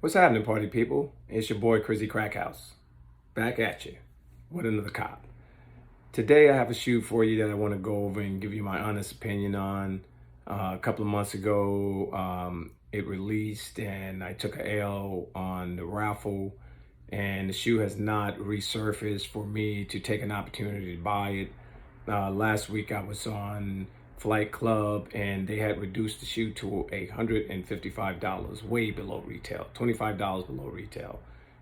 What's happening, party people? It's your boy, Crizzy Crackhouse, back at you with another cop. Today, I have a shoe for you that I want to go over and give you my honest opinion on. A couple of months ago, it released, and I took a L on the raffle, and the shoe has not resurfaced for me to take an opportunity to buy it. Last week, I was on Flight Club, and they had reduced the shoe to $155, way below retail, $25 below retail.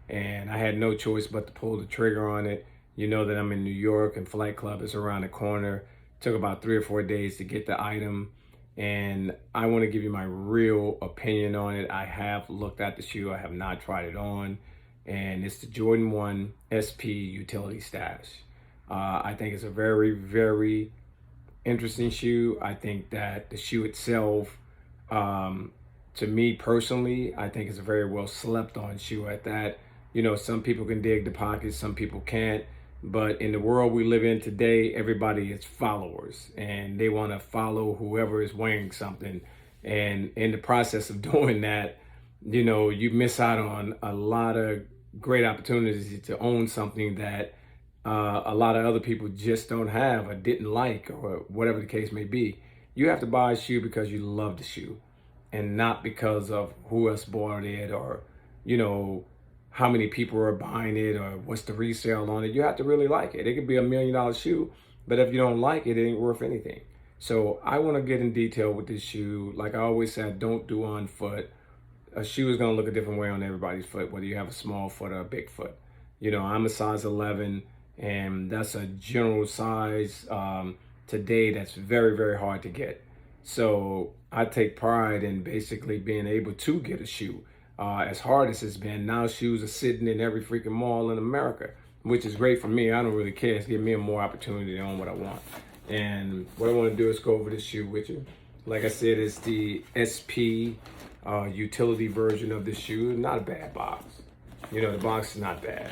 And I had no choice but to pull the trigger on it. You know that I'm in New York and Flight Club is around the corner. Took about 3 or 4 days to get the item. And I want to give you my real opinion on it. I have looked at the shoe. I have not tried it on. And it's the Jordan 1 SP Utility Stash. I think it's a very, very interesting shoe. I think that the shoe itself, to me personally, I think it's a very well slept on shoe at that. You know, some people can dig the pockets, some people can't. But in the world we live in today, everybody is followers and they want to follow whoever is wearing something. And in the process of doing that, you know, you miss out on a lot of great opportunities to own something that a lot of other people just don't have or didn't like or whatever the case may be. You have to buy a shoe because you love the shoe and not because of who else bought it or, you know, how many people are buying it or what's the resale on it. You have to really like it. It could be $1 million shoe, but if you don't like it, it ain't worth anything. So I want to get in detail with this shoe. Like I always said, don't do on foot. A shoe is going to look a different way on everybody's foot, whether you have a small foot or a big foot. You know, I'm a size 11, and that's a general size today that's very, very hard to get. So I take pride in basically being able to get a shoe. As hard as it's been, now shoes are sitting in every freaking mall in America, which is great for me. I don't really care. It's giving me more opportunity to own what I want. And what I want to do is go over this shoe with you. Like I said, it's the SP utility version of this shoe. Not a bad box. You know, the box is not bad.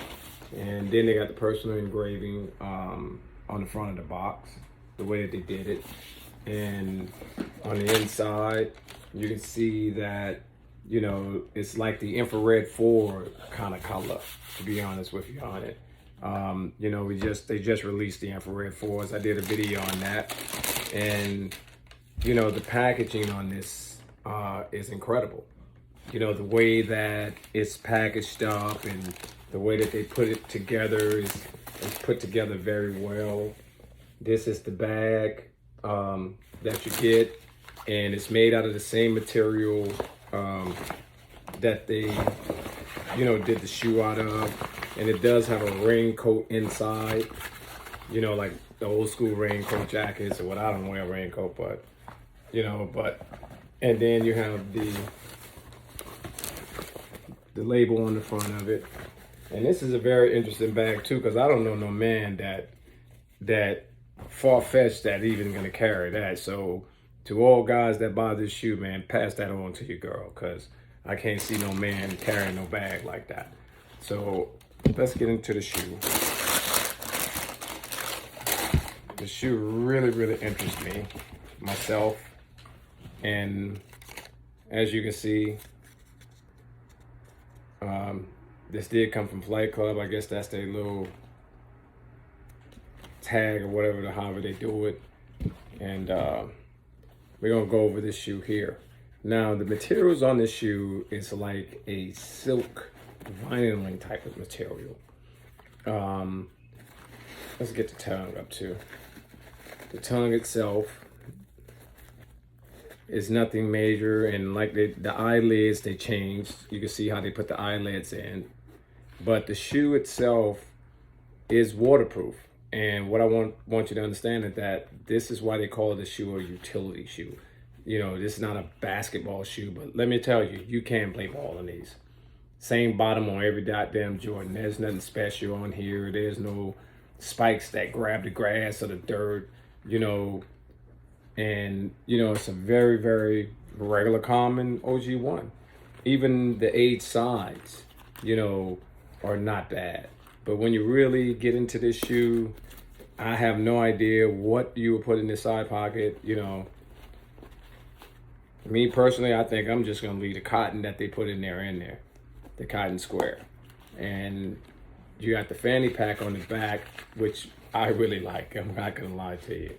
And then they got the personal engraving on the front of the box, the way that they did it. And on the inside, you can see that, you know, it's like the infrared 4 kind of color, to be honest with you on it. You know, they just released the infrared 4s. I did a video on that. And, you know, the packaging on this is incredible. You know, the way that it's packaged up and the way that they put it together is put together very well. This is the bag that you get, and it's made out of the same material that they, you know, did the shoe out of. And it does have a raincoat inside, you know, like the old school raincoat jackets or what. I don't wear a raincoat, but, you know, and then you have the label on the front of it. And this is a very interesting bag too, because I don't know no man that far-fetched that even gonna carry that. So to all guys that buy this shoe, man, pass that on to your girl, because I can't see no man carrying no bag like that. So let's get into the shoe. The shoe really, really interests me, myself. And as you can see, this did come from Flight Club. I guess that's their little tag or whatever, however they do it. And we're gonna go over this shoe here. Now, the materials on this shoe is like a silk vinyling type of material. Let's get the tongue up too. The tongue itself is nothing major, and like the eyelids, they changed. You can see how they put the eyelids in. But the shoe itself is waterproof. And what I want you to understand is that this is why they call the shoe a utility shoe. You know, this is not a basketball shoe, but let me tell you, you can play ball in these. Same bottom on every goddamn Jordan. There's nothing special on here. There's no spikes that grab the grass or the dirt, you know. And, you know, it's a very, very regular, common OG1. Even the 8 sides, you know, are not bad. But when you really get into this shoe, I have no idea what you would put in this side pocket. You know, me personally, I think I'm just gonna leave the cotton that they put in there. the cotton square. And you got the fanny pack on the back, which I really like. I'm not gonna lie to you.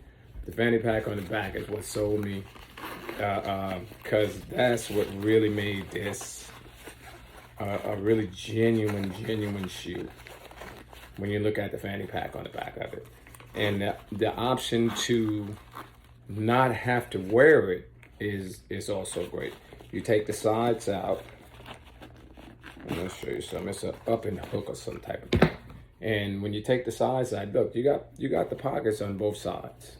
The fanny pack on the back is what sold me, because that's what really made this a really genuine shoe. When you look at the fanny pack on the back of it, and the option to not have to wear it is also great. You take the sides out. I'm gonna show you something. It's an up and hook or some type of thing. And when you take the sides out, look, you got the pockets on both sides.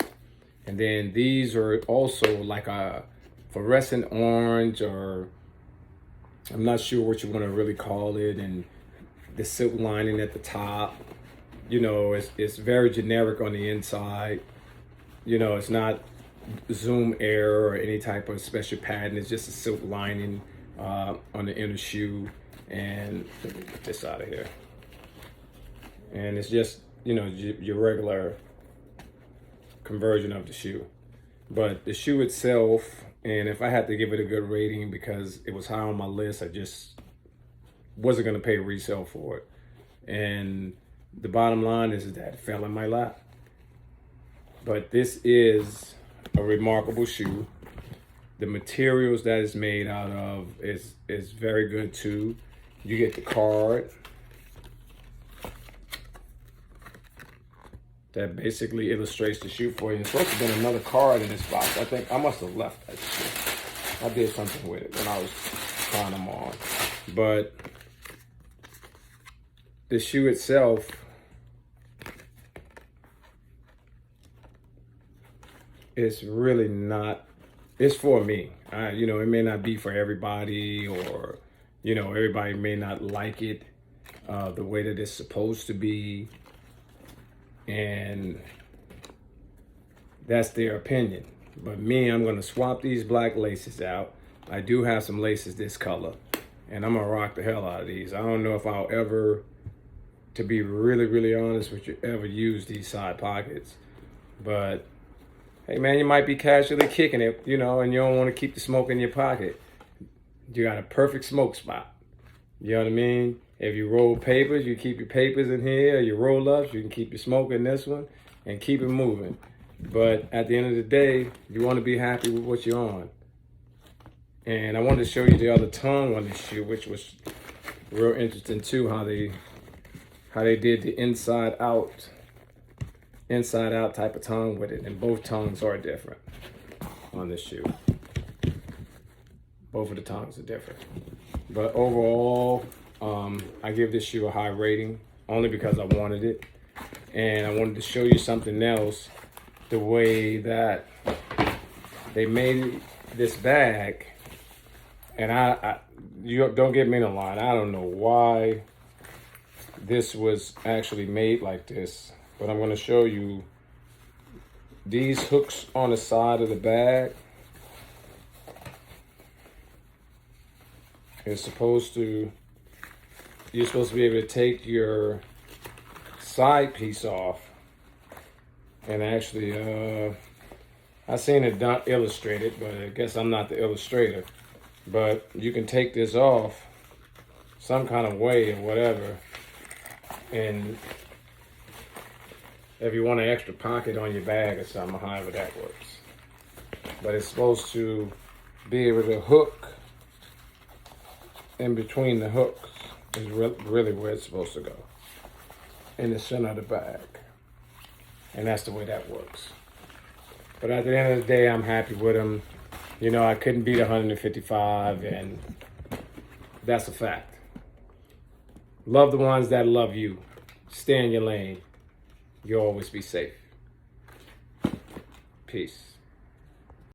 And then these are also like a fluorescent orange, or I'm not sure what you want to really call it. And the silk lining at the top, you know, it's very generic on the inside. You know, it's not Zoom Air or any type of special pattern. It's just a silk lining on the inner shoe. And let me get this out of here. And it's just, you know, your regular conversion of the shoe. But the shoe itself, and if I had to give it a good rating because it was high on my list, I just wasn't going to pay resale for it. And the bottom line is that it fell in my lap. But this is a remarkable shoe. The materials that it's made out of is very good too. You get the card that basically illustrates the shoe for you. There's supposed to have been another card in this box. I think I must have left that shoe. I did something with it when I was trying them on. But the shoe itself, it's really not, it's for me. You know, it may not be for everybody, or, you know, everybody may not like it the way that it's supposed to be. And that's their opinion. But me, I'm gonna swap these black laces out. I do have some laces this color, and I'm gonna rock the hell out of these. I don't know if I'll ever, to be really honest with you, ever use these side pockets. But hey man, you might be casually kicking it, you know, and you don't want to keep the smoke in your pocket. You got a perfect smoke spot. You know what I mean? If you roll papers, you keep your papers in here. Your roll-ups, you can keep your smoke in this one and keep it moving. But at the end of the day, you want to be happy with what you're on. And I wanted to show you the other tongue on this shoe, which was real interesting too, how they did the inside out type of tongue with it. And both tongues are different on this shoe. Both of the tongues are different. But overall, I give this shoe a high rating only because I wanted it. And I wanted to show you something else, the way that they made this bag. And you don't get me in a line. I don't know why this was actually made like this, but I'm going to show you these hooks on the side of the bag. It's supposed to, you're supposed to be able to take your side piece off, and actually, I seen it done illustrated, but I guess I'm not the illustrator. But you can take this off some kind of way or whatever, and if you want an extra pocket on your bag or something, however that works. But it's supposed to be able to hook in between the hooks is really where it's supposed to go, in the center of the bag. And that's the way that works. But at the end of the day, I'm happy with them. You know, I couldn't beat 155, and that's a fact. Love the ones that love you. Stay in your lane. You'll always be safe. Peace.